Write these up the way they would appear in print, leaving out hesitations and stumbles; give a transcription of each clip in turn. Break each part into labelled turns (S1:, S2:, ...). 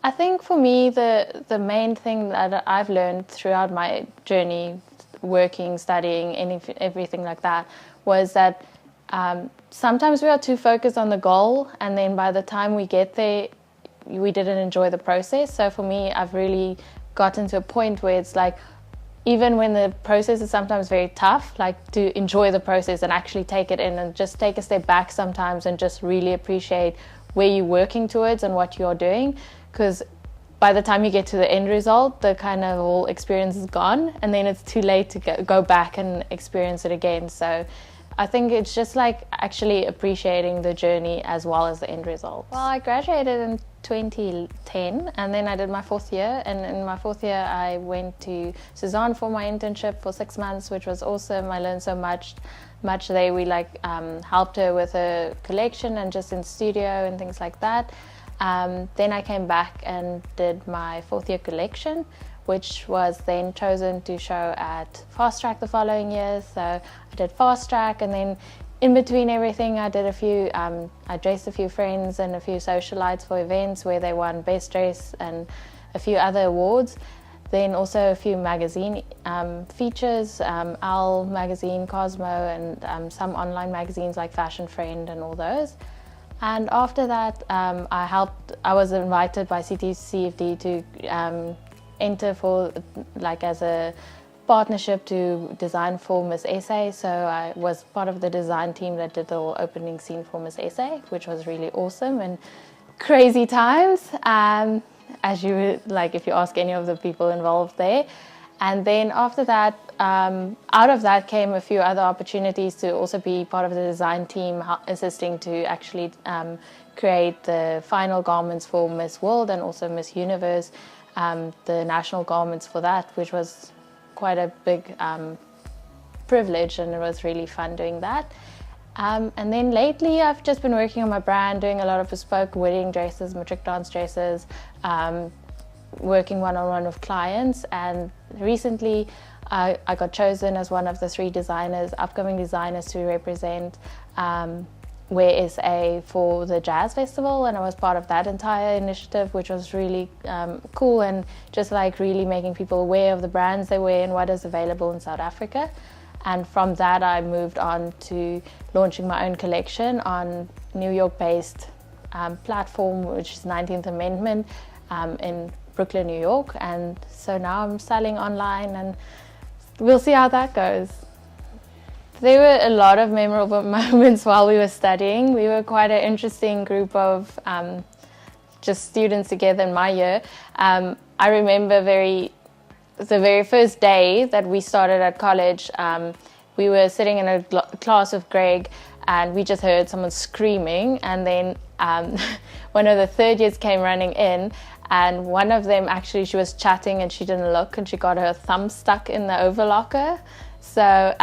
S1: I think for me, the main thing that I've learned throughout my journey, working, studying, everything like that, was that sometimes we are too focused on the goal, and then by the time we get there, we didn't enjoy the process. So for me, I've really gotten to a point where it's like, even when the process is sometimes very tough, like to enjoy the process and actually take it in and just take a step back sometimes and just really appreciate where you're working towards and what you're doing. Because by the time you get to the end result, the kind of whole experience is gone, and then it's too late to go back and experience it again. So I think it's just like actually appreciating the journey as well as the end result. Well, I graduated in 2010, and then I did my 4th year, and in my 4th year I went to Suzanne for my internship for 6 months, which was awesome. I learned so much there. We helped her with her collection and just in studio and things like that. Then I came back and did my 4th year collection, which was then chosen to show at Fast Track the following year. So I did Fast Track, and then in between everything I did I dressed a few friends and a few socialites for events where they won Best Dress and a few other awards. Then also a few magazine features, Elle magazine, Cosmo, and some online magazines like Fashion Friend and all those. And after that, I was invited by CTCFD to enter for as a partnership to design for Miss SA. So I was part of the design team that did the whole opening scene for Miss SA, which was really awesome and crazy times, as you would, if you ask any of the people involved there. And then after that, out of that came a few other opportunities to also be part of the design team, assisting to actually create the final garments for Miss World and also Miss Universe, the national garments for that, which was quite a big privilege, and it was really fun doing that. And then lately I've just been working on my brand, doing a lot of bespoke wedding dresses, matric dance dresses, working one-on-one with clients. And recently I got chosen as one of the 3 upcoming designers to represent Wear SA for the Jazz Festival, and I was part of that entire initiative, which was really cool, and just really making people aware of the brands they wear and what is available in South Africa. And from that I moved on to launching my own collection on New York-based platform, which is 19th Amendment in Brooklyn, New York. And so now I'm selling online, and we'll see how that goes. There were a lot of memorable moments while we were studying. We were quite an interesting group of just students together in my year. I remember the very first day that we started at college, we were sitting in a class with Greg, and we just heard someone screaming, and then one of the 3rd years came running in, and one of them actually, she was chatting and she didn't look, and she got her thumb stuck in the overlocker. So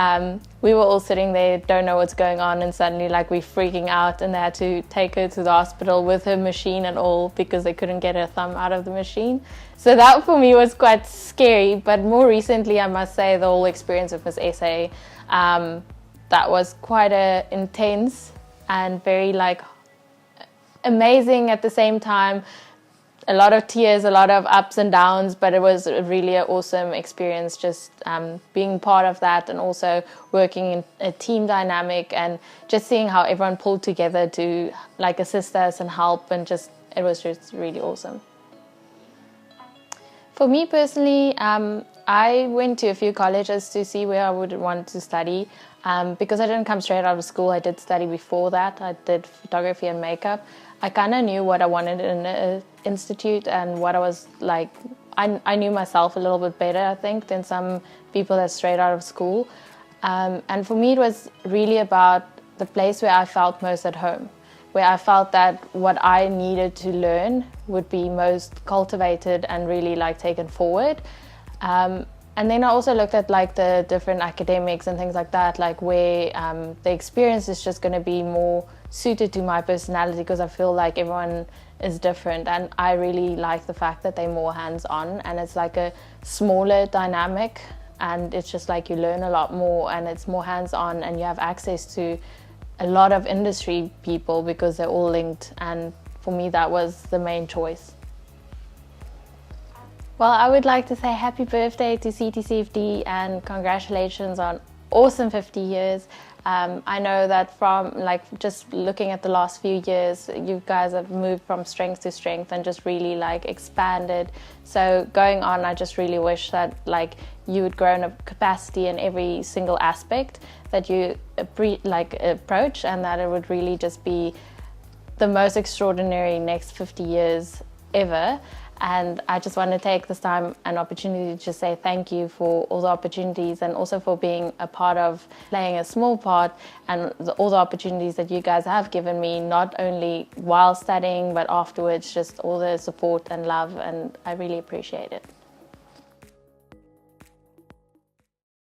S1: we were all sitting there, don't know what's going on, and suddenly we're freaking out, and they had to take her to the hospital with her machine and all because they couldn't get her thumb out of the machine. So that for me was quite scary. But more recently, I must say, the whole experience of Miss SA, that was quite intense and very amazing at the same time. A lot of tears, a lot of ups and downs, but it was really an awesome experience just being part of that, and also working in a team dynamic and just seeing how everyone pulled together to assist us and help, and it was just really awesome. For me personally, I went to a few colleges to see where I would want to study. Because I didn't come straight out of school, I did study before that. I did photography and makeup. I kind of knew what I wanted in an institute and what I was like. I knew myself a little bit better, I think, than some people that straight out of school. And for me, it was really about the place where I felt most at home, where I felt that what I needed to learn would be most cultivated and really taken forward. And then I also looked at the different academics and things like that, where the experience is just going to be more suited to my personality, because I feel like everyone is different, and I really like the fact that they're more hands-on, and it's a smaller dynamic, and it's just you learn a lot more, and it's more hands-on, and you have access to a lot of industry people because they're all linked. And for me, that was the main choice. Well, I would like to say happy birthday to CTCFD and congratulations on awesome 50 years. I know that from just looking at the last few years, you guys have moved from strength to strength and just really expanded. So going on, I just really wish that you would grow in a capacity in every single aspect that you approach, and that it would really just be the most extraordinary next 50 years ever. And I just want to take this time and opportunity to just say thank you for all the opportunities, and also for being a part of playing a small part, and all the opportunities that you guys have given me, not only while studying but afterwards, just all the support and love, and I really appreciate it.